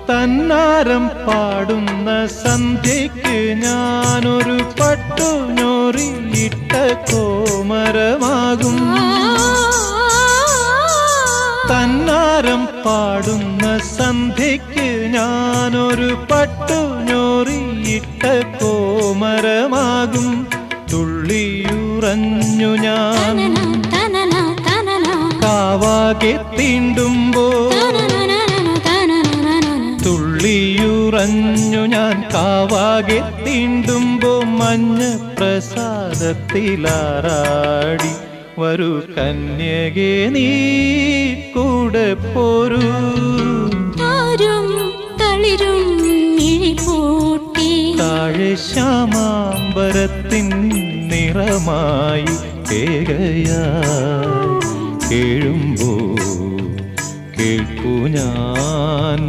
തന്നാരം പാടുന്ന സന്ധ്യയ്ക്ക് ഞാനൊരു പട്ടുഞൊറിയിട്ട കോമരമാകും. തന്നാരം പാടുന്ന സന്ധ്യയ്ക്ക് ഞാനൊരു പട്ടുഞൊറിയിട്ട കോമരമാകും. തുള്ളിയുറഞ്ഞു ഞാൻ കാവാകെ തീണ്ടുമ്പോൾ, തുള്ളിയുറഞ്ഞു ഞാൻ കാവാകെ തീണ്ടുമ്പോ മഞ്ഞ പ്രസാദത്തിലാറാടി വരൂ കന്യകേ നീ കൂടെ പോരൂ. താഴെ ശ്യാമാംബരത്തിൻ നിറമായി കേകയായി കേഴുമ്പോ കേൾപ്പു ഞാൻ